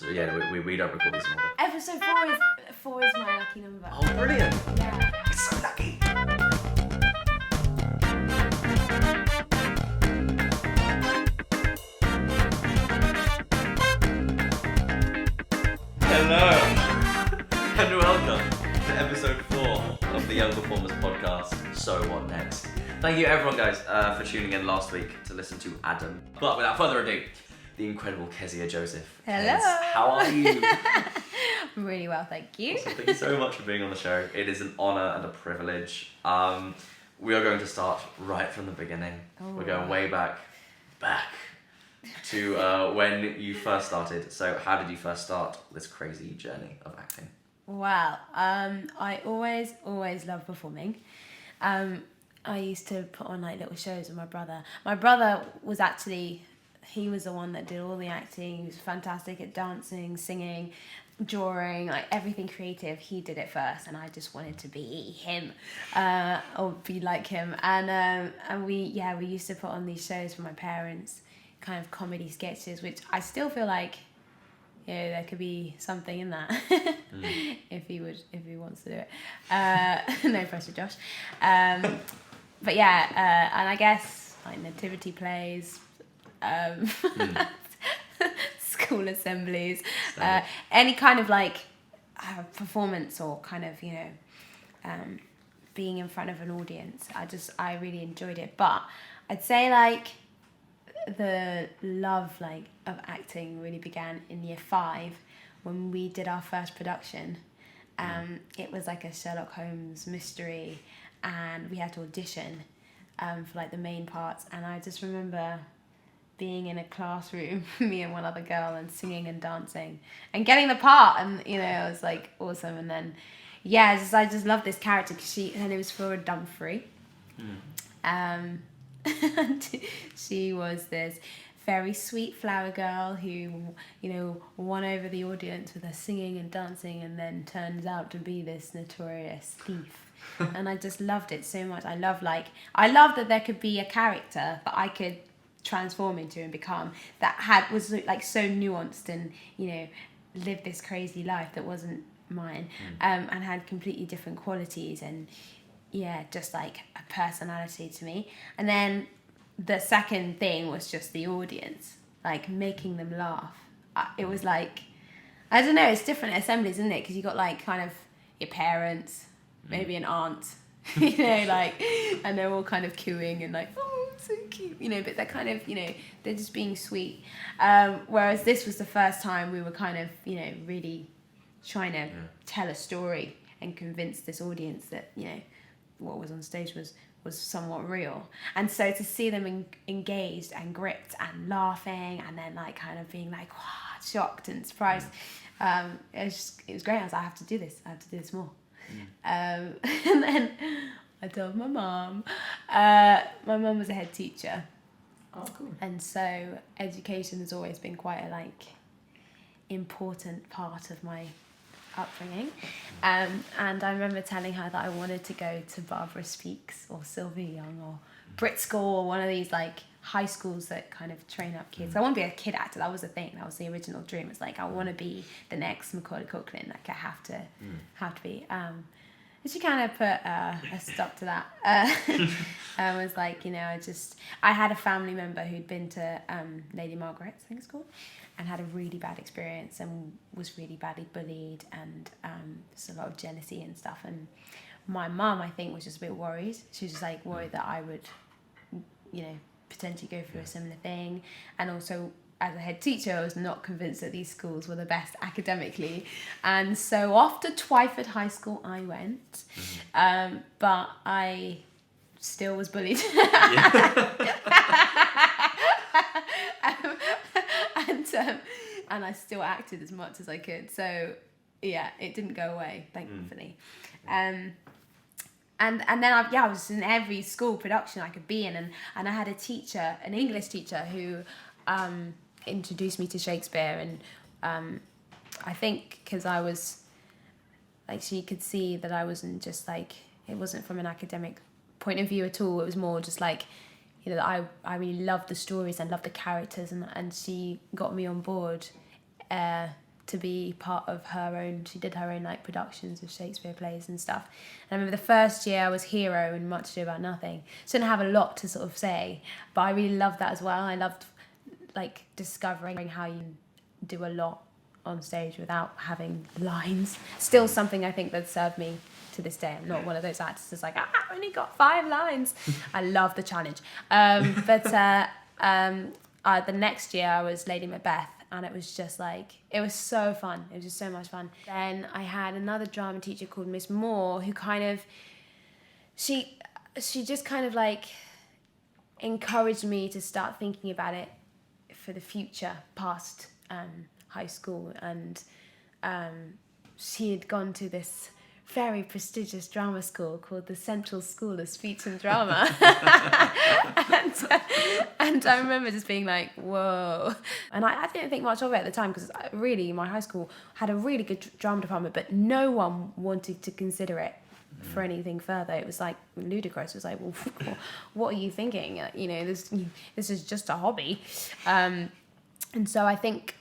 So yeah, we don't record these in order. Episode 4 is my lucky number. Oh, brilliant! Yeah. It's so lucky. Hello, and welcome to episode 4 of the Young Performers podcast. So what next? Thank you everyone, guys, for tuning in last week to listen to Adam. But without further ado, the incredible Keziah Joseph. Hello. Kez, how are you? Really well, thank you. Awesome. Thank you so much for being on the show. It is an honour and a privilege. We are going to start right from the beginning. Oh. We're going way back to when you first started. So how did you first start this crazy journey of acting? Well, I always loved performing. I used to put on like little shows with my brother. My brother was actually, he was the one that did all the acting. He was fantastic at dancing, singing, drawing, like everything creative. He did it first, and I just wanted to be him, or be like him. And we used to put on these shows for my parents, kind of comedy sketches, which I still feel like, you know, there could be something in that if he wants to do it. No pressure, Josh. But yeah, and I guess like nativity plays, school assemblies, any kind of like performance or kind of, you know, being in front of an audience. I really enjoyed it. But I'd say like the love like of acting really began in year 5 when we did our first production. It was like a Sherlock Holmes mystery, and we had to audition for like the main parts. And I just remember being in a classroom, me and one other girl, and singing and dancing and getting the part, and you know, it was like awesome. And then I just loved this character because her name was Flora Dumfrey. And she was this very sweet flower girl who, you know, won over the audience with her singing and dancing, and then turns out to be this notorious thief. And I just loved it so much. I love that there could be a character that I could transform into and become, that was like so nuanced and, you know, lived this crazy life that wasn't mine, and had completely different qualities, and just like a personality to me. And then the second thing was just the audience, like making them laugh. It was like, I don't know, it's different assemblies, isn't it? Because you got like kind of your parents, maybe an aunt, you know, like, and they're all kind of cooing and like, oh, so cute, you know, but they're kind of, you know, they're just being sweet. Whereas this was the first time we were kind of, you know, really trying to tell a story and convince this audience that, you know, what was on stage was somewhat real. And so to see them engaged and gripped and laughing, and then like kind of being like, wow, shocked and surprised, it was great. I was like, I have to do this more. And then I told my mum. My mum was a head teacher. Oh, cool. And so education has always been quite a like important part of my upbringing. And I remember telling her that I wanted to go to Barbara Speaks or Sylvia Young or Brit School or one of these like high schools that kind of train up kids. I want to be a kid actor. That was the thing. That was the original dream. It's like, I want to be the next Macaulay Culkin. Like I have to be. And she kind of put a stop to that. I was like, you know, I had a family member who'd been to Lady Margaret's, I think it's called, and had a really bad experience and was really badly bullied, and just a lot of jealousy and stuff. And my mum, I think, was just a bit worried. She was just like worried that I would, you know, potentially go through a similar thing. And also, as a head teacher, I was not convinced that these schools were the best academically. And so off to Twyford High School I went, but I still was bullied. And I still acted as much as I could. So yeah, it didn't go away, thankfully. And then I was in every school production I could be in, and I had a teacher, an English teacher, who introduced me to Shakespeare, and I think because I was like, she could see that I wasn't just like, it wasn't from an academic point of view at all. It was more just like, you know, I really loved the stories and loved the characters, and she got me on board to be part of her own. She did her own like productions of Shakespeare plays and stuff. And I remember the first year I was hero and Much Ado About Nothing. So I didn't have a lot to sort of say, but I really loved that as well. I loved like discovering how you do a lot on stage without having lines. Still something I think that served me to this day. I'm not one of those actors that's like, I've only got 5 lines. I love the challenge. But the next year I was Lady Macbeth, and it was just like, it was so fun. It was just so much fun. Then I had another drama teacher called Miss Moore, who kind of, she just kind of like encouraged me to start thinking about it for the future, past high school. And she had gone to this very prestigious drama school called the Central School of Speech and Drama. and I remember just being like, whoa. And I didn't think much of it at the time, because really my high school had a really good drama department, but no one wanted to consider it for anything further. It was like ludicrous. It was like, well, what are you thinking? You know, this is just a hobby. And so I think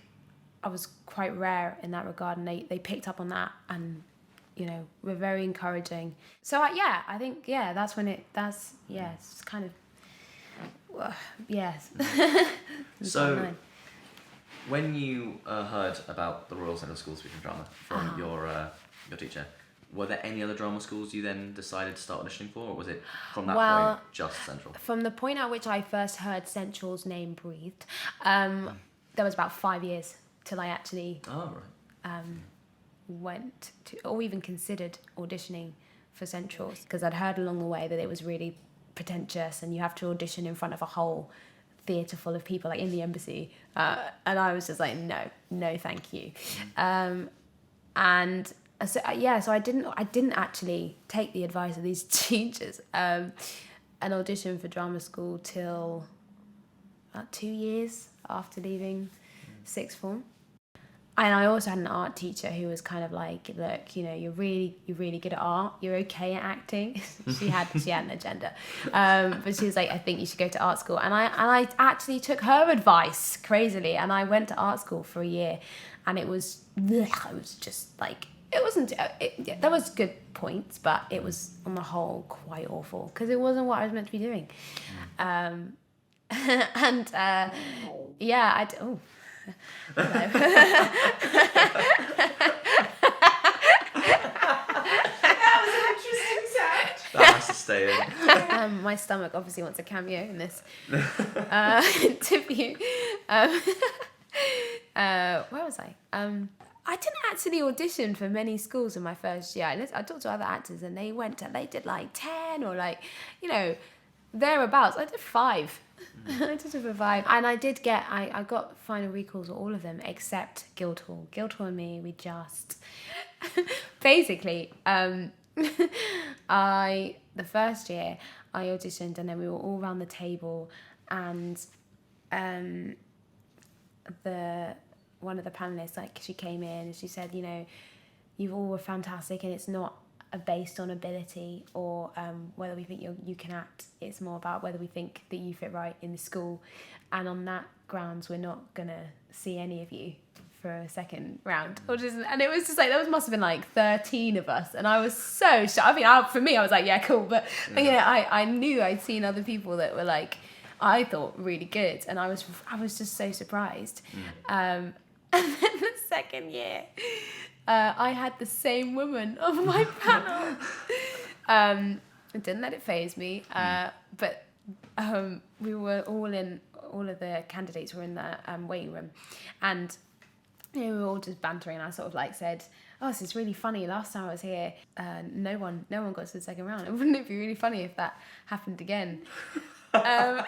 I was quite rare in that regard, and they picked up on that, and you know, were very encouraging. So I think that's when it's kind of yes. So when you heard about the Royal Central School of Speech and Drama from your teacher, were there any other drama schools you then decided to start auditioning for, or was it from that point just Central? From the point at which I first heard Central's name breathed, there was about 5 years till I actually went to, or even considered auditioning for Central, because I'd heard along the way that it was really pretentious and you have to audition in front of a whole theatre full of people, like in the embassy, and I was just like, no thank you. And so I didn't actually take the advice of these teachers and audition for drama school till about 2 years after leaving sixth form. And I also had an art teacher who was kind of like, look, you know, you're really good at art. You're okay at acting. she had an agenda, but she was like, I think you should go to art school. And I actually took her advice crazily, and I went to art school for a year, and it was just like, it wasn't. There was good points, but it was on the whole quite awful, because it wasn't what I was meant to be doing. That was an interesting sound. That has to stay in. My stomach obviously wants a cameo in this interview. Where was I? I didn't actually audition for many schools in my first year. I talked to other actors, and they did like 10 or like, you know, thereabouts. I did 5. I did it for 5. And I did get, I got final recalls of all of them except Guildhall. Guildhall and me, we just... Basically, the first year, I auditioned, and then we were all around the table, and one of the panellists, like, she came in and she said, you know, you all were fantastic, and it's not based on ability or whether we think you can act. It's more about whether we think that you fit right in the school, and on that grounds we're not gonna see any of you for a second round. And it was just like, there must have been like 13 of us, and I was so shocked. I mean, for me I was like, yeah, cool, but I knew I'd seen other people that were like, I thought really good, and I was just so surprised. And then the second year, I had the same woman on my panel. I didn't let it faze me, but we were all of the candidates were in the waiting room, and we were all just bantering, and I sort of like said, oh, this is really funny. Last time I was here, no one got to the second round. And wouldn't it be really funny if that happened again? And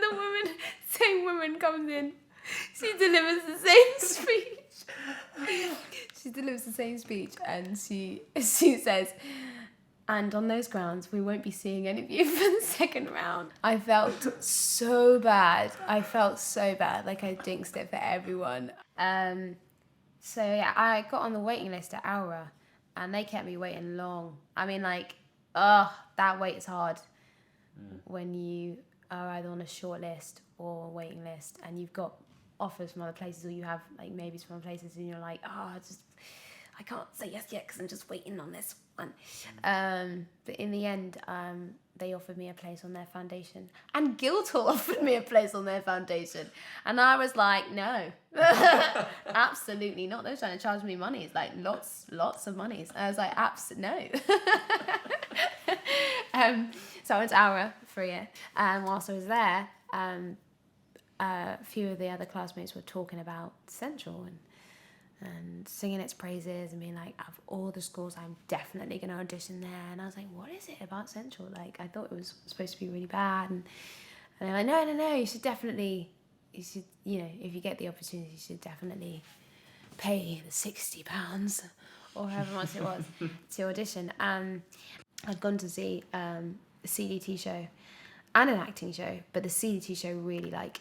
the same woman comes in. She delivers the same speech. And she says, and on those grounds, we won't be seeing any of you for the second round. I felt so bad. Like I jinxed it for everyone. So yeah, I got on the waiting list at Aura, and they kept me waiting long. I mean, like, that wait is hard when you are either on a short list or a waiting list, and you've got offers from other places, or you have like maybes from other places, and you're like, I can't say yes yet because I'm just waiting on this one. But in the end, they offered me a place on their foundation, and Guildhall offered me a place on their foundation, and I was like, no, absolutely not. They're trying to charge me money. It's like lots of money. I was like, no. So I went to Aura for a year, and whilst I was there, a few of the other classmates were talking about Central and singing its praises and being like, out of all the schools, I'm definitely going to audition there. And I was like, what is it about Central? Like, I thought it was supposed to be really bad. And they're like, no, you should, you know, if you get the opportunity, you should definitely pay the £60 or however much it was to audition. I'd gone to see a CDT show and an acting show, but the CDT show really, like,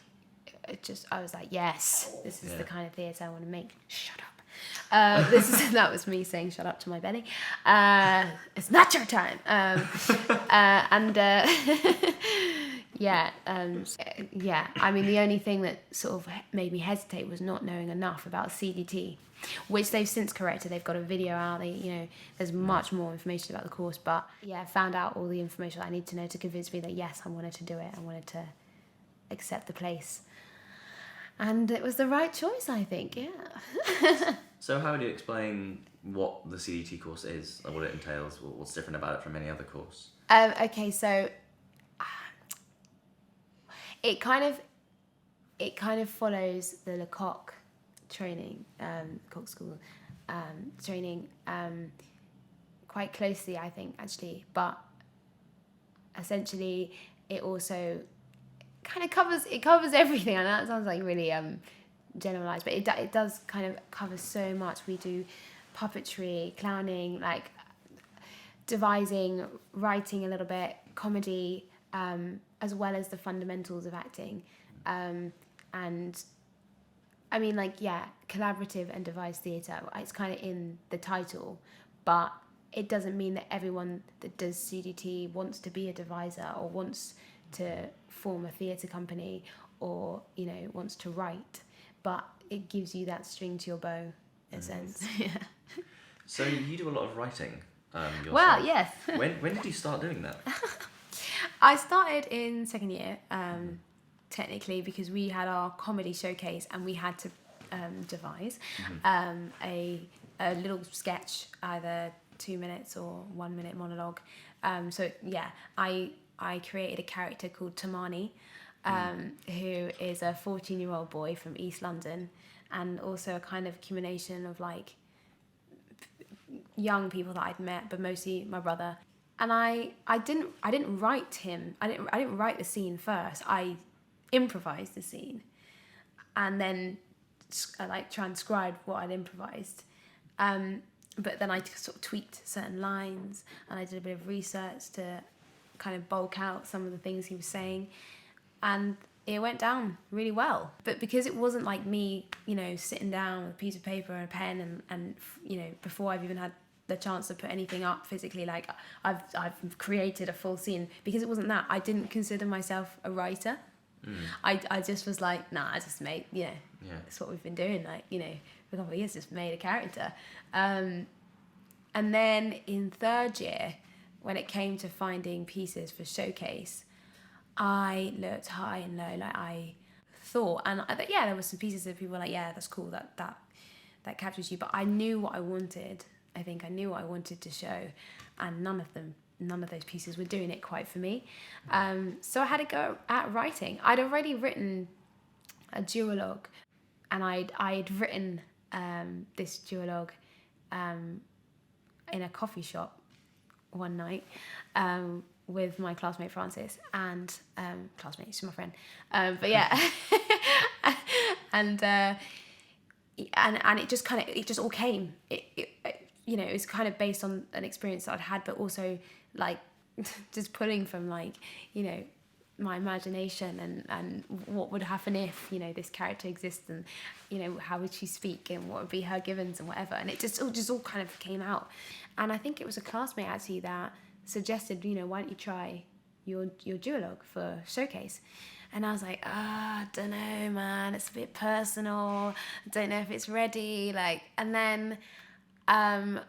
I was like, yes, this is the kind of theatre I want to make. Shut up. That was me saying shut up to my belly. It's not your time. Yeah. I mean, the only thing that sort of made me hesitate was not knowing enough about CDT, which they've since corrected. They've got a video out. There's much more information about the course, but yeah, found out all the information I need to know to convince me that yes, I wanted to do it. I wanted to accept the place. And it was the right choice, I think, yeah. So how would you explain what the CET course is, or what it entails, what's different about it from any other course? Okay, so it kind of follows the Lecoq training, Lecoq School training quite closely, I think, actually. But essentially, it also kind of covers everything. And that sounds like really generalized, but it does kind of cover so much. We do puppetry, clowning, like devising, writing a little bit, comedy, as well as the fundamentals of acting. And I mean, like, yeah, collaborative and devised theatre, it's kind of in the title, but it doesn't mean that everyone that does CDT wants to be a deviser or wants to form a theatre company or, you know, wants to write, but it gives you that string to your bow, in a sense. Yeah. So you do a lot of writing yourself. Well, yes. When did you start doing that? I started in second year, technically, because we had our comedy showcase and we had to devise a little sketch, either 2 minutes or 1 minute monologue. So yeah, I created a character called Tamani, who is a 14-year-old boy from East London, and also a kind of accumulation of like young people that I'd met, but mostly my brother. And I didn't write him. I didn't write the scene first. I improvised the scene, and then I like transcribed what I'd improvised. But then I sort of tweaked certain lines, and I did a bit of research to kind of bulk out some of the things he was saying, and it went down really well. But because it wasn't like me, you know, sitting down with a piece of paper and a pen and you know, before I've even had the chance to put anything up physically, like I've created a full scene, because it wasn't that. I didn't consider myself a writer. I just was like, nah, I just made, you know, that's what we've been doing, like, you know, for a couple of years, just made a character. And then in third year, when it came to finding pieces for showcase, I looked high and low. Like, I thought, and yeah, there were some pieces that people were like, yeah, that's cool, that captures you. But I knew what I wanted. I think I knew what I wanted to show, and none of those pieces were doing it quite for me. So I had to go at writing. I'd already written a duologue, and I'd written this duologue in a coffee shop one night with my classmate Francis, and classmate, she's my friend, but yeah. and it just all came. It you know, it was kind of based on an experience that I'd had, but also like just pulling from, like, you know, my imagination and what would happen if, you know, this character exists, and, you know, how would she speak and what would be her givens and whatever. And it just all kind of came out. And I think it was a classmate actually that suggested, you know, why don't you try your duologue for showcase. And I was like, I don't know, man. It's a bit personal. I don't know if it's ready. Like, and then I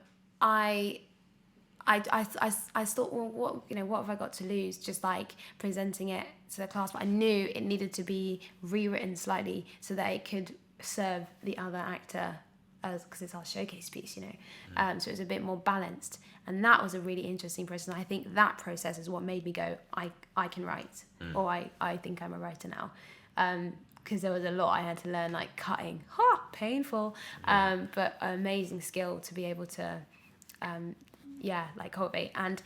thought, well, what have I got to lose? Just like presenting it to the class. But I knew it needed to be rewritten slightly so that it could serve the other actor, because it's our showcase piece, so it was a bit more balanced. And that was a really interesting process. And I think that process is what made me go, I can write, or I think I'm a writer now. Because there was a lot I had to learn, like cutting, painful, but an amazing skill to be able to, like cultivate. And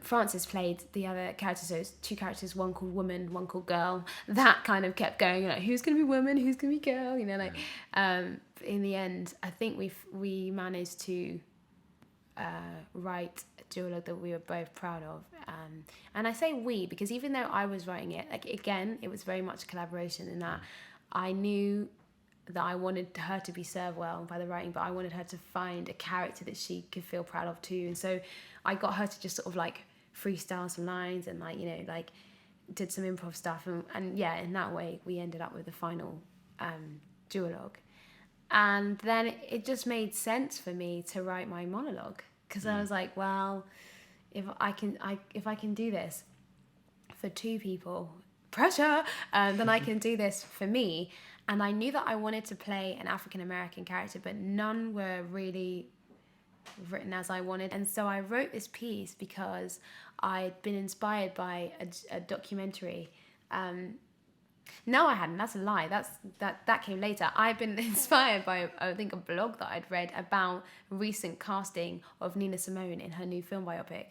Frances played the other characters, so it's two characters, one called woman, one called girl. That kind of kept going, like, who's going to be woman, who's going to be girl, in the end, I think we managed to write a duologue that we were both proud of. And I say we because even though I was writing it, like, again, it was very much a collaboration in that I knew that I wanted her to be served well by the writing, but I wanted her to find a character that she could feel proud of too. And so I got her to just sort of like freestyle some lines and did some improv stuff. And in that way, we ended up with the final duologue. And then it just made sense for me to write my monologue because I was like, well, if I can do this for two people, pressure, then I can do this for me. And I knew that I wanted to play an African-American character, but none were really written as I wanted. And so I wrote this piece because I'd been inspired by a documentary. No, I hadn't. That's a lie. That came later. I've been inspired by, I think, a blog that I'd read about recent casting of Nina Simone in her new film biopic.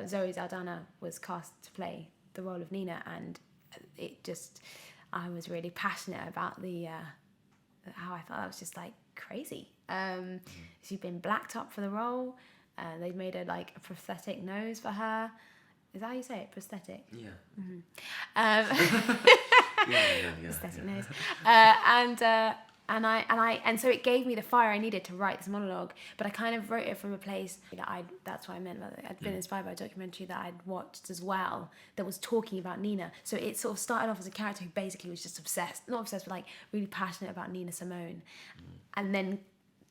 Zoe Saldana was cast to play the role of Nina, and I was really passionate about how I thought that was just like crazy. She'd been blacked up for the role. They'd made her like a prosthetic nose for her. Is that how you say it? Prosthetic? Yeah. Mm-hmm. Yeah. Prosthetic nose. And so it gave me the fire I needed to write this monologue, but I kind of wrote it from a place that that's what I meant by it. I'd been inspired by a documentary that I'd watched as well that was talking about Nina. So it sort of started off as a character who basically was just not obsessed, but like really passionate about Nina Simone. And then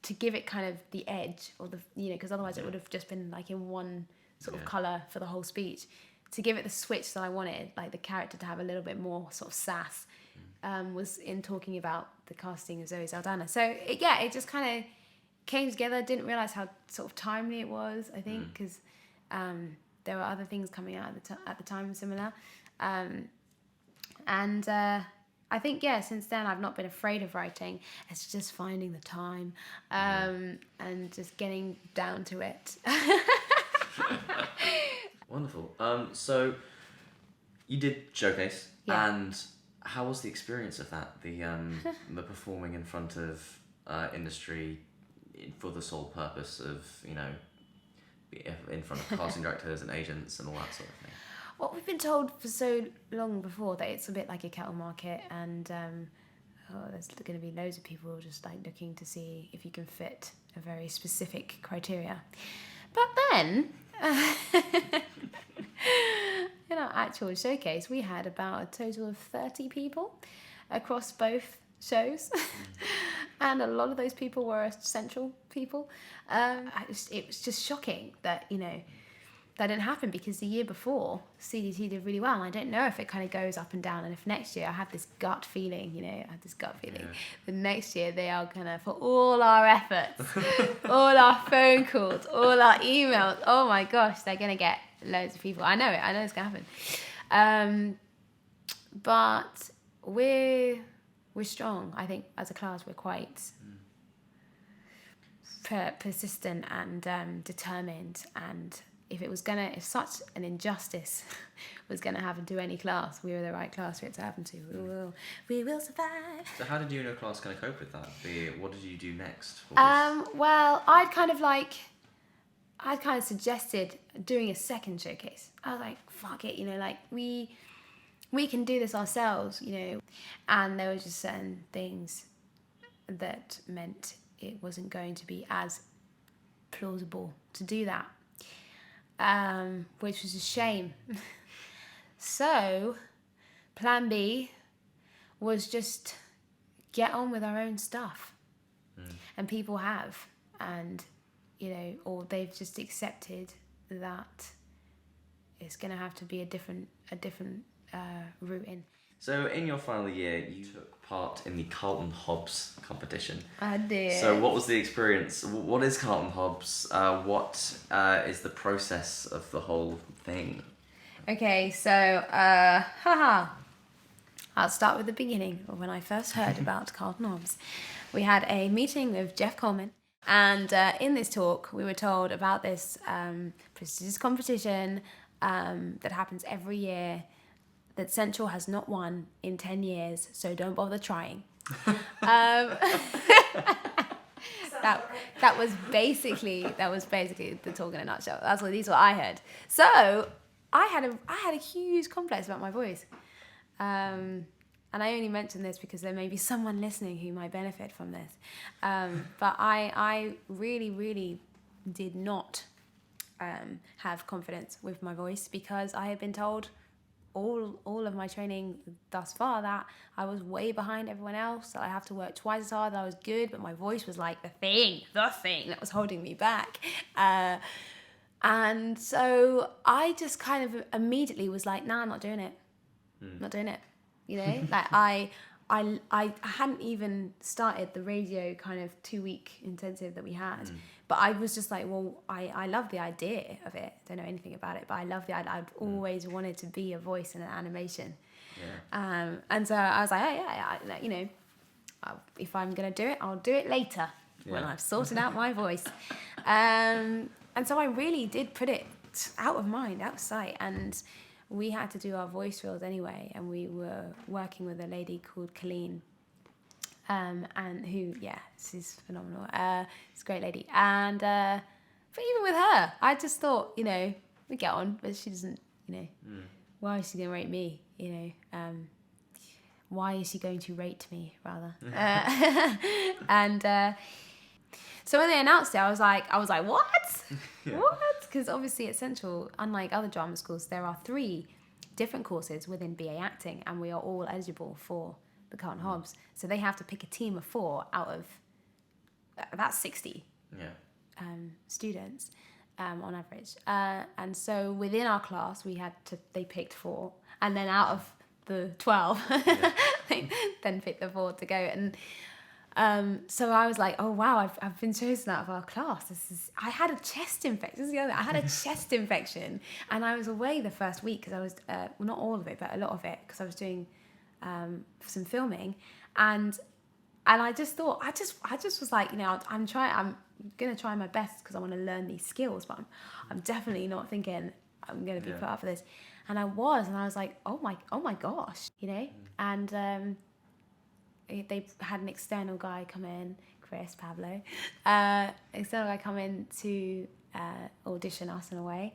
to give it kind of the edge, or because otherwise it would have just been like in one sort of colour for the whole speech, to give it the switch that I wanted, like the character to have a little bit more sort of sass, was in talking about the casting of Zoe Saldana. So it just kind of came together. Didn't realise how sort of timely it was, I think, because there were other things coming out at the time similar. I think, since then I've not been afraid of writing. It's just finding the time and just getting down to it. Wonderful. So you did showcase, and how was the experience of that? The performing in front of industry for the sole purpose of in front of casting directors and agents and all that sort of thing. Well, we've been told for so long before that it's a bit like a kettle market, and there's going to be loads of people just like looking to see if you can fit a very specific criteria. But then, in our actual showcase, we had about a total of 30 people across both shows. And a lot of those people were essential people. It was just shocking that, that didn't happen, because the year before, CDT did really well. And I don't know if it kind of goes up and down. And if next year, I have this gut feeling, that next year they are going to, for all our efforts, all our phone calls, all our emails, oh my gosh, they're going to get loads of people. I know it's going to happen. But we're strong. I think as a class, we're quite persistent and determined, and if such an injustice was gonna happen to any class, we were the right class for it to happen to. We will survive. So how did you and your class kind of cope with that? What did you do next? Well, I'd kind of suggested doing a second showcase. I was like, fuck it, we can do this ourselves, and there were just certain things that meant it wasn't going to be as plausible to do that. Which was a shame. So, plan B was just get on with our own stuff. And people have. And, or they've just accepted that it's going to have to be a different route in. So in your final year, you took part in the Carlton Hobbs competition. I did. So what was the experience? What is Carlton Hobbs? What is the process of the whole thing? Okay, so, I'll start with the beginning of when I first heard about Carlton Hobbs. We had a meeting with Jeff Coleman, and in this talk, we were told about this prestigious competition that happens every year that Central has not won in 10 years, so don't bother trying. That was basically the talk in a nutshell. These are what I heard. So I had a huge complex about my voice. And I only mention this because there may be someone listening who might benefit from this. But I really, really did not have confidence with my voice because I had been told all of my training thus far that I was way behind everyone else, that I have to work twice as hard, that I was good, but my voice was like the thing that was holding me back. And so I just kind of immediately was like, nah, I'm not doing it. Not doing it. Like I hadn't even started the radio kind of 2-week intensive that we had. But I was just like, well, I love the idea of it. Don't know anything about it, but I love the idea. I've always wanted to be a voice in an animation. Yeah. And so I was like, oh, yeah, if I'm going to do it, I'll do it later when I've sorted out my voice. And so I really did put it out of mind, out of sight. And we had to do our voice drills anyway. And we were working with a lady called Colleen. And who, she's phenomenal. She's a great lady. And, but even with her, I just thought, we get on, but she doesn't, why is she going to rate me? Why is she going to rate me, rather? And, so when they announced it, I was like, what? What? Because obviously at Central, unlike other drama schools, there are 3 different courses within BA acting, and we are all eligible for the Carlton Hobbs. So they have to pick a team of 4 out of about 60 students on average. And so within our class, they picked 4. And then out of the 12, they then picked the 4 to go. And so I was like, oh, wow, I've been chosen out of our class. I had a chest infection. This is the other thing. I had a chest infection. And I was away the first week because I was, well, not all of it, but a lot of it, because I was doing some filming, and I just thought I just was like, I'm gonna try my best because I want to learn these skills, but I'm definitely not thinking I'm gonna be put up for this. And I was like, oh my gosh, and they had an external guy come in, external guy come in to audition us in a way,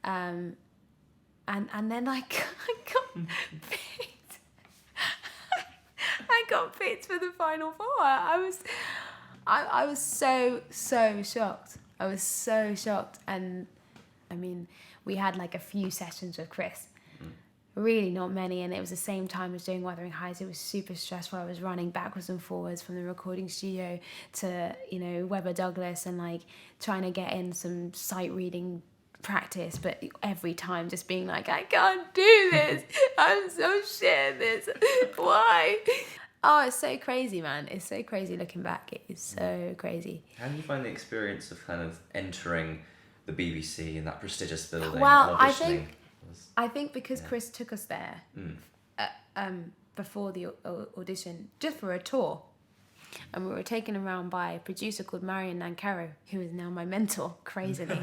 and then I got picked. I got picked for the final 4. I was so shocked. I was so shocked. And I mean, we had like a few sessions with Chris, really not many, and it was the same time as doing Wuthering Heights. It was super stressful. I was running backwards and forwards from the recording studio to Weber Douglas, and like trying to get in some sight reading practice, but every time just being like, I can't do this. I'm so shit at this. Why? Oh, it's so crazy, man. It's so crazy looking back. It is so crazy. How do you find the experience of kind of entering the BBC in that prestigious building? Well, I think because Chris took us there before the audition, just for a tour, and we were taken around by a producer called Marion Nancaro, who is now my mentor, crazily.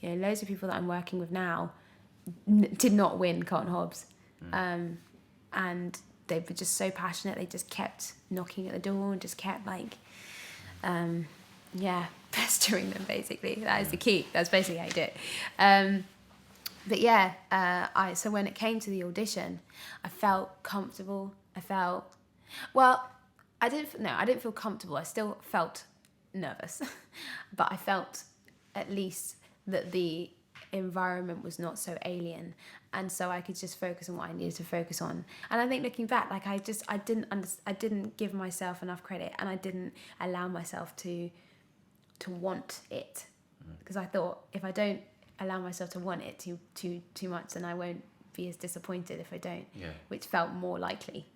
Loads of people that I'm working with now did not win Carlton Hobbs. And they were just so passionate. They just kept knocking at the door and just kept pestering them, basically. That is the key. That's basically how you do it. But so when it came to the audition, I felt comfortable. I didn't feel comfortable. I still felt nervous, but I felt at least that the environment was not so alien, and so I could just focus on what I needed to focus on. And I think looking back, like I didn't give myself enough credit, and I didn't allow myself to want it, because I thought if I don't allow myself to want it too much, then I won't be as disappointed if I don't, which felt more likely.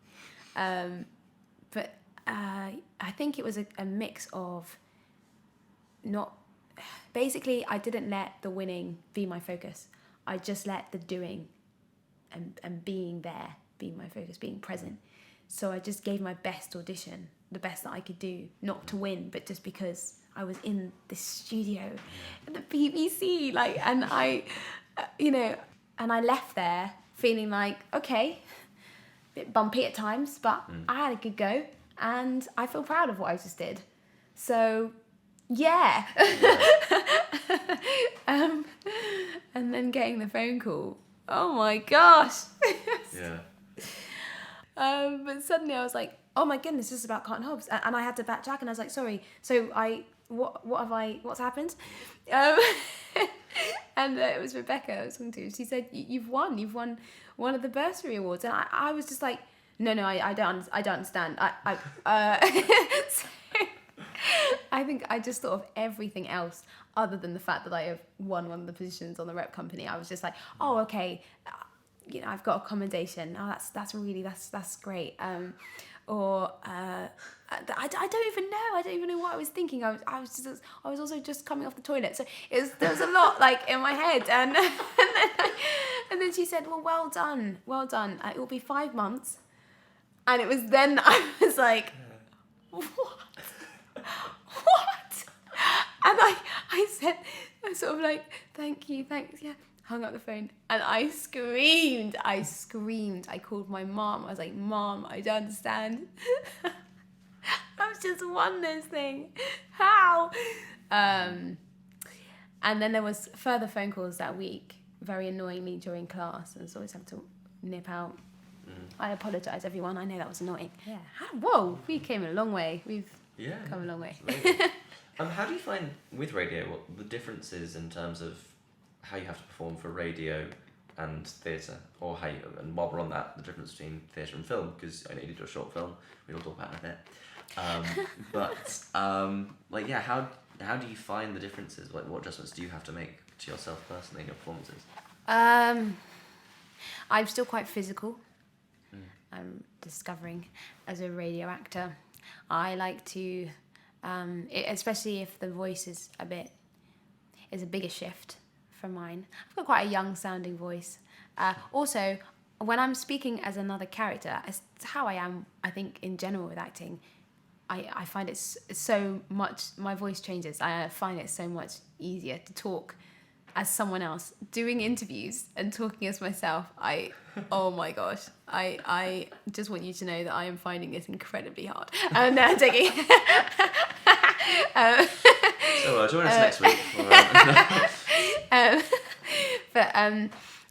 But I think it was a mix of basically I didn't let the winning be my focus. I just let the doing and being there be my focus, being present. So I just gave my best audition, the best that I could do, not to win, but just because I was in the studio at the BBC, like, and I, and I left there feeling like, okay, a bit bumpy at times, but I had a good go, and I feel proud of what I just did. So, yeah. And then getting the phone call. Oh my gosh. Yeah. But suddenly I was like, oh my goodness, this is about Carlton Hobbs, and I had to backtrack, and I was like, sorry. So what's happened? And it was Rebecca I was talking to. She said, you've won one of the bursary awards, and I was just like, no, I don't understand. So I think I just thought of everything else other than the fact that I have won one of the positions on the rep company. I was just like, oh, okay, I've got accommodation. Oh, that's great. I don't even know. I don't even know what I was thinking. I was also just coming off the toilet, so there was a lot like in my head, and then she said, well done. It will be 5 months, and it was then I was like, what? And I said, I was sort of like, thanks, yeah. Hung up the phone, and I screamed. I called my mom. I was like, Mom, I don't understand. I've just won this thing. How? And then there was further phone calls that week, very annoyingly during class. I was always having to nip out. I apologise, everyone. I know that was annoying. Yeah. Whoa, we came a long way. We've come a long way. How do you find with radio what the differences in terms of how you have to perform for radio and theatre, or and while we're on that, the difference between theatre and film, because I know you do a short film, we'll talk about it in a bit. How do you find the differences? Like, what adjustments do you have to make to yourself personally in your performances? I'm still quite physical. I'm discovering as a radio actor. I like to, especially if the voice is a bigger shift from mine. I've got quite a young sounding voice. Also, when I'm speaking as another character, it's how I am, I think, in general with acting. I find it so much, my voice changes. I find it so much easier to talk as someone else. Doing interviews and talking as myself, oh my gosh, I just want you to know that I am finding this incredibly hard. No, I'm taking. So join us next week.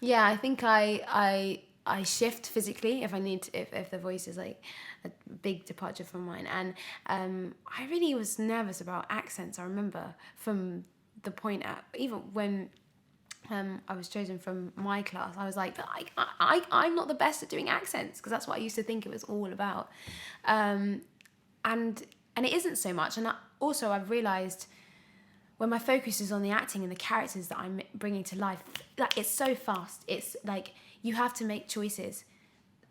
Yeah, I think I shift physically if I need to, if the voice is like a big departure from mine, and I really was nervous about accents. I remember from the point at even when I was chosen from my class, I was like, I'm not the best at doing accents, because that's what I used to think it was all about, and it isn't so much. And also I've realised when my focus is on the acting and the characters that I'm bringing to life, like, it's so fast. It's like you have to make choices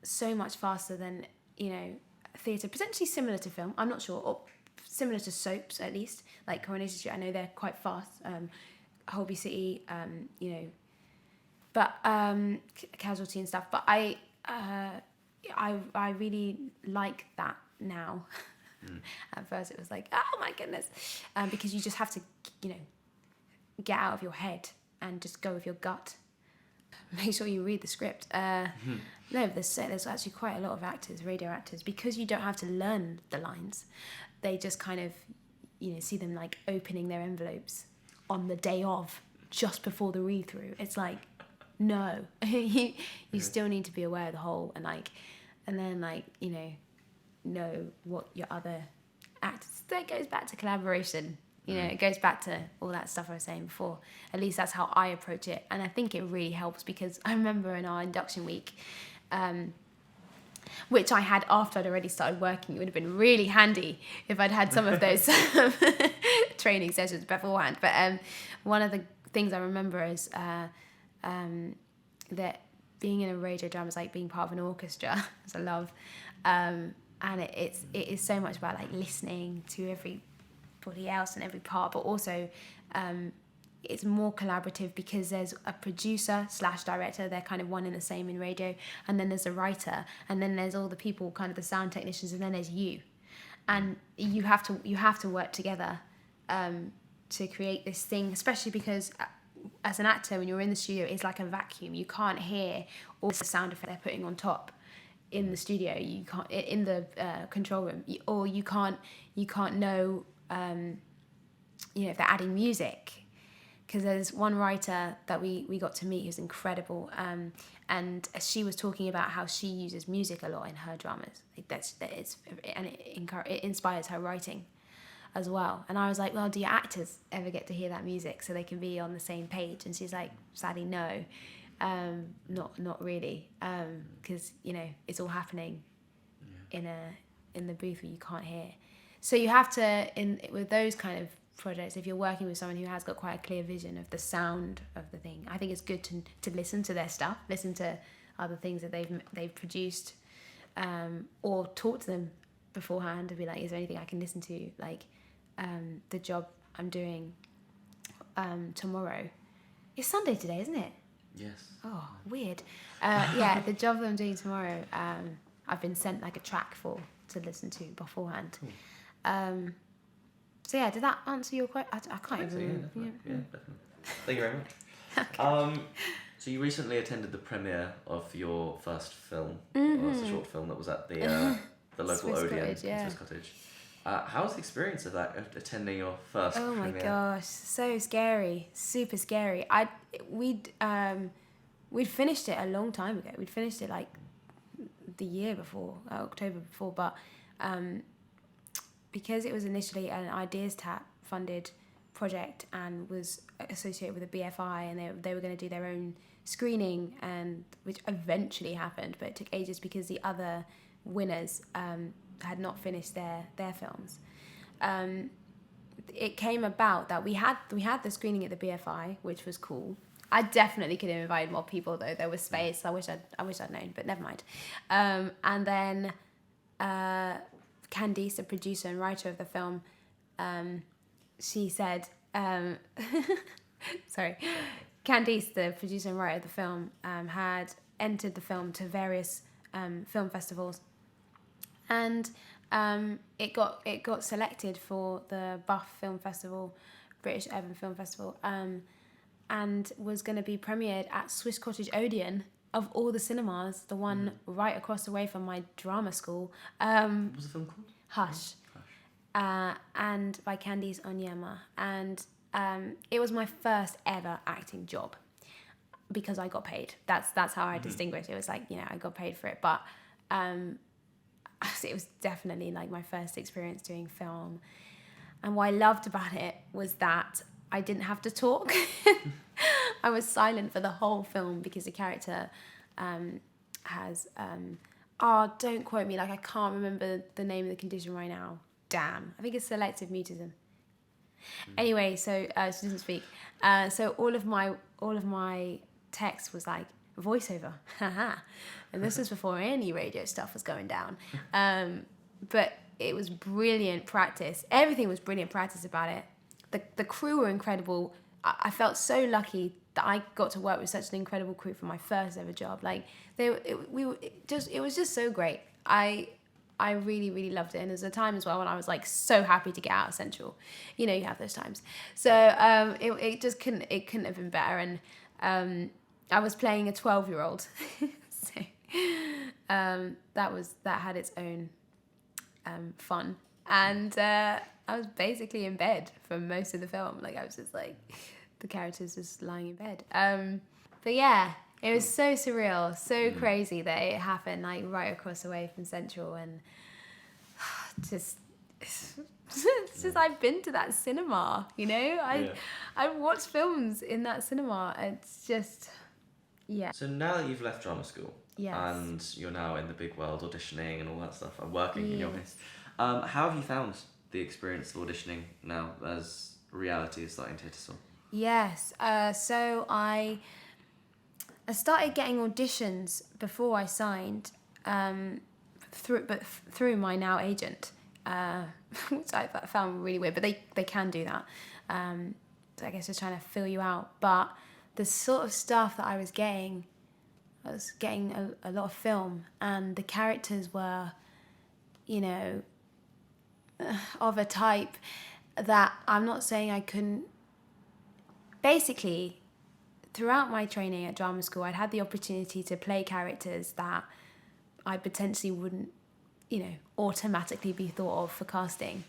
so much faster than, theatre, potentially similar to film, I'm not sure, or similar to soaps at least, like Coronation Street. I know they're quite fast, Holby City, but Casualty and stuff. But I really like that now. At first it was like, oh my goodness, because you just have to, get out of your head and just go with your gut. Make sure you read the script. No, there's actually quite a lot of actors, radio actors, because you don't have to learn the lines. They just kind of, see them like opening their envelopes on the day of, just before the read through. It's like, no, you still need to be aware of the whole, and then know what your other actors. That goes back to collaboration. You know, it goes back to all that stuff I was saying before. At least that's how I approach it. And I think it really helps because I remember in our induction week, which I had after I'd already started working, it would have been really handy if I'd had some of those training sessions beforehand. But one of the things I remember is that being in a radio drama is like being part of an orchestra, which I love. And it is so much about like listening to everybody else and every part, but also it's more collaborative because there's a producer / director, they're kind of one and the same in radio, and then there's a writer, and then there's all the people, kind of the sound technicians, and then there's you, and you have to work together to create this thing, especially because as an actor, when you're in the studio, it's like a vacuum. You can't hear all the sound effects they're putting on top in the studio. You can't in the control room, or you can't know if they're adding music. Because there's one writer that we got to meet who's incredible, and she was talking about how she uses music a lot in her dramas. Like it inspires her writing as well. And I was like, well, do your actors ever get to hear that music so they can be on the same page? And she's like, sadly, no, not really, because it's all happening in the booth where you can't hear. So you have to with those kind of projects, if you're working with someone who has got quite a clear vision of the sound of the thing, I think it's good to listen to their stuff, listen to other things that they've produced, or talk to them beforehand and be like, is there anything I can listen to, like the job I'm doing tomorrow. It's Sunday today, isn't it? Yes. Oh, weird. Yeah, the job that I'm doing tomorrow, I've been sent like a track to listen to beforehand. Cool. So yeah, did that answer your question? I can't even remember. Yeah, definitely. Thank you very much. Okay. So you recently attended the premiere of your first film, or it's a short film that was at the local Odeon in Swiss Cottage. How was the experience of that, attending your first premiere? Oh my gosh, so scary, super scary. We'd finished it a long time ago. We'd finished it like the year before, October before, but because it was initially an Ideas Tap funded project and was associated with a BFI, and they were going to do their own screening, and which eventually happened, but it took ages because the other winners had not finished their films. It came about that we had the screening at the BFI, which was cool. I definitely could have invited more people though. There was space. I wish I'd known, but never mind. And then Candice, the producer and writer of the film, she said, sorry, Candice, the producer and writer of the film, had entered the film to various film festivals, and it got selected for the Buff Film Festival, British Urban Film Festival, and was going to be premiered at Swiss Cottage Odeon, of all the cinemas, the one right across the way from my drama school. What was the film called? Hush. And by Candice Onyema. And it was my first ever acting job because I got paid. That's how I distinguish. It was like, I got paid for it. But it was definitely like my first experience doing film. And what I loved about it was that I didn't have to talk. I was silent for the whole film because the character has... don't quote me, like I can't remember the name of the condition right now. Damn. I think it's selective mutism. Anyway, so she doesn't speak. So all of my text was like voiceover. And this was before any radio stuff was going down. But it was brilliant practice. Everything was brilliant practice about it. The crew were incredible. I felt so lucky that I got to work with such an incredible crew for my first ever job. Like it was just so great. I really, really loved it. And there's a time as well when I was like so happy to get out of Central. You have those times. So it just couldn't have been better. And I was playing a 12-year-old. So that had its own fun. And I was basically in bed for most of the film. Like I was just like, the characters just lying in bed. But yeah, it was so surreal, so crazy that it happened like right across the way from Central, and just since I've been to that cinema, you know, I've watched films in that cinema. It's just, yeah. So now that you've left drama school, Yes. and you're now in the big world auditioning and all that stuff, and working in your office, how have you found the experience of auditioning now as reality is starting to hit us all? Yes. So I started getting auditions before I signed, through my now agent, which I found really weird. But they can do that. So I guess they're trying to fill you out. But the sort of stuff that I was getting a lot of film, and the characters were, you know, of a type that I'm not saying I couldn't. Basically, throughout my training at drama school, I'd had the opportunity to play characters that I potentially wouldn't, you know, automatically be thought of for casting.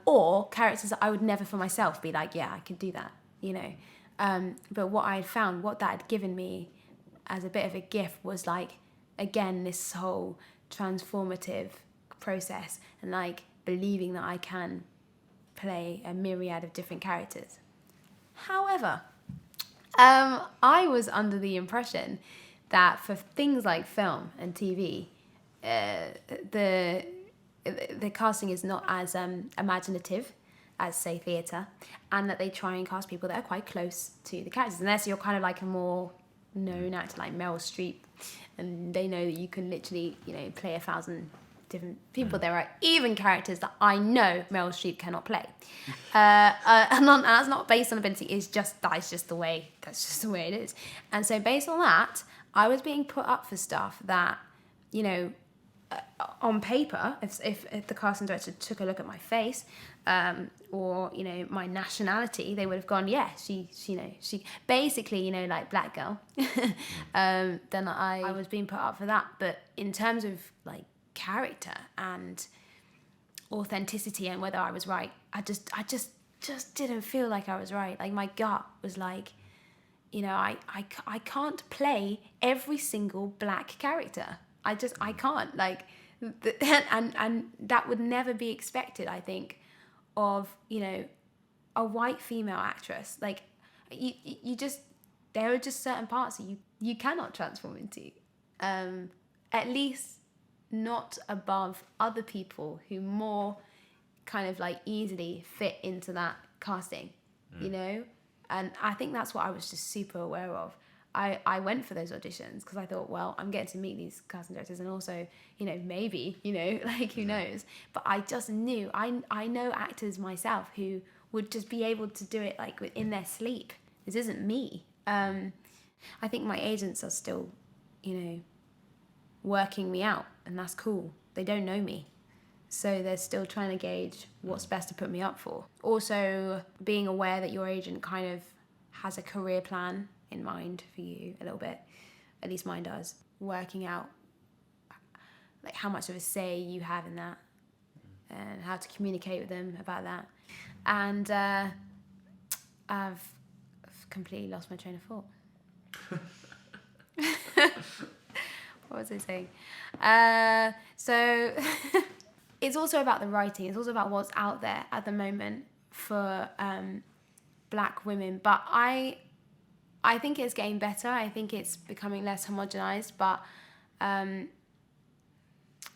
Or characters that I would never for myself be like, yeah, I could do that, you know. But what I had found, what that had given me as a bit of a gift was like, again, this whole transformative process and like believing that I can play a myriad of different characters. However, I was under the impression that for things like film and TV, the casting is not as imaginative as, say, theatre, and that they try and cast people that are quite close to the characters. Unless you're kind of like a more known actor like Meryl Streep, and they know that you can literally, you know, play 1,000 different people. There are even characters that I know Meryl Streep cannot play, and that's not based on ability. That's just the way it is. And so based on that, I was being put up for stuff that, you know, on paper, if the casting director took a look at my face, or, you know, my nationality, they would have gone, yeah, she basically, you know, like black girl. Then I was being put up for that. But in terms of like character and authenticity and whether I was right, I just didn't feel like I was right. Like my gut was like, you know, I can't play every single black character. I can't, like, and that would never be expected, I think, of, you know, a white female actress. Like, you just, there are just certain parts that you cannot transform into, at least not above other people who more kind of like easily fit into that casting, you know? And I think that's what I was just super aware of. I went for those auditions because I thought, well, I'm getting to meet these casting directors, and also, you know, maybe, you know, like, who knows? But I just knew, I know actors myself who would just be able to do it like in their sleep. This isn't me. I think my agents are still, you know, working me out, and that's cool. They don't know me. So they're still trying to gauge what's best to put me up for. Also, being aware that your agent kind of has a career plan in mind for you a little bit, at least mine does, working out like how much of a say you have in that and how to communicate with them about that. And I've completely lost my train of thought. What was I saying? So it's also about the writing. It's also about what's out there at the moment for black women. But I think it's getting better. I think it's becoming less homogenized. But and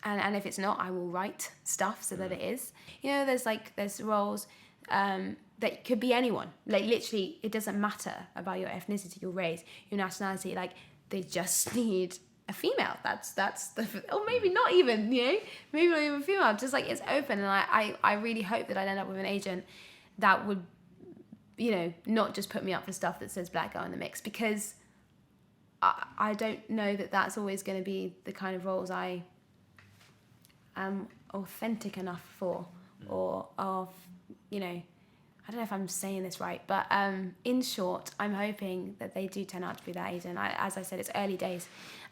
if it's not, I will write stuff so that it is. You know, there's roles that could be anyone. Like, literally, it doesn't matter about your ethnicity, your race, your nationality. Like, they just need a female. That's or maybe not even, you know, maybe not even female. Just like, it's open, and I really hope that I'd end up with an agent that would, you know, not just put me up for stuff that says black girl in the mix, because I don't know that that's always going to be the kind of roles I am authentic enough for, or of, you know, I don't know if I'm saying this right, but in short, I'm hoping that they do turn out to be that agent. As I said, it's early days,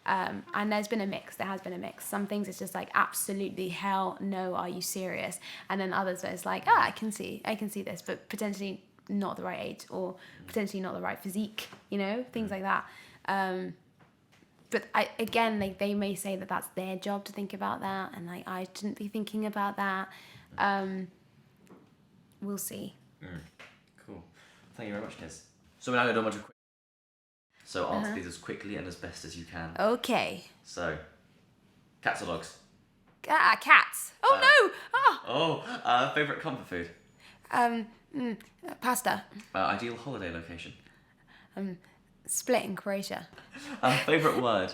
and there's been a mix. There has been a mix. Some things it's just like, absolutely, hell no, are you serious? And then others where it's like, I can see this, but potentially not the right age, or potentially not the right physique, you know, things like that. but again, like they may say that that's their job to think about that, and like I shouldn't be thinking about that. We'll see. Cool. Thank you very much, Kez. So we're now going to do a bunch of quick. So answer these as quickly and as best as you can. Okay. So, cats or dogs? Cats. Oh no! Favorite comfort food? Pasta. Ideal holiday location? Split in Croatia. Favorite word?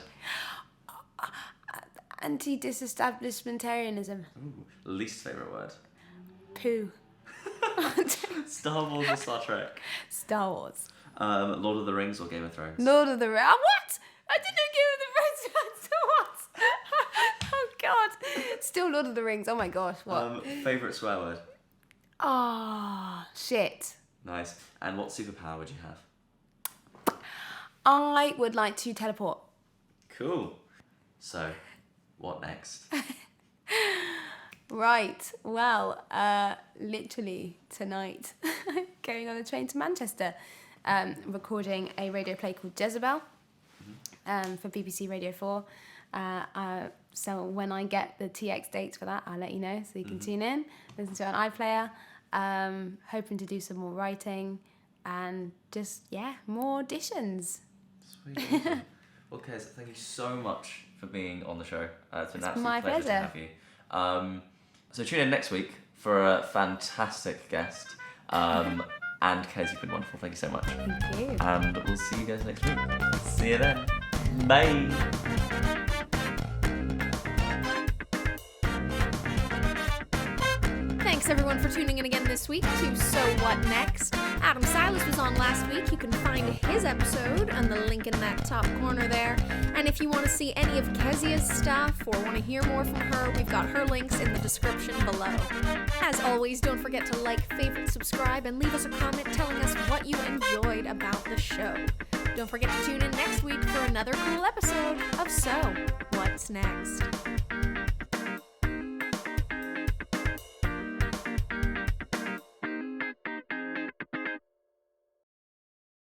Anti-disestablishmentarianism. Ooh, least favorite word? Poo. Star Wars or Star Trek? Star Wars. Lord of the Rings or Game of Thrones? Lord of the Rings. What? I didn't know Game of the Rings. What? Oh God. Still Lord of the Rings. Oh my gosh. What? Favorite swear word? Shit. Nice. And what superpower would you have? I would like to teleport. Cool. So, what next? Right. Well, literally tonight, going on a train to Manchester, recording a radio play called Jezebel for BBC Radio 4. So when I get the TX dates for that, I'll let you know so you can tune in, listen to it on iPlayer. Hoping to do some more writing and just, more auditions. Sweet. Awesome. Well, Kez, thank you so much for being on the show. It's been an absolute my pleasure to pleasure. have you. So tune in next week for a fantastic guest. And Kez, you've been wonderful. Thank you so much. Thank you. And we'll see you guys next week. See you then. Bye. Thanks everyone for tuning in again this week to So What Next. Adam Silas was on last week. You can find his episode and the link in that top corner there. And if you want to see any of Keziah's stuff or want to hear more from her, we've got her links in the description below. As always, don't forget to like, favorite, subscribe, and leave us a comment telling us what you enjoyed about the show. Don't forget to tune in next week for another cool episode of So What's Next.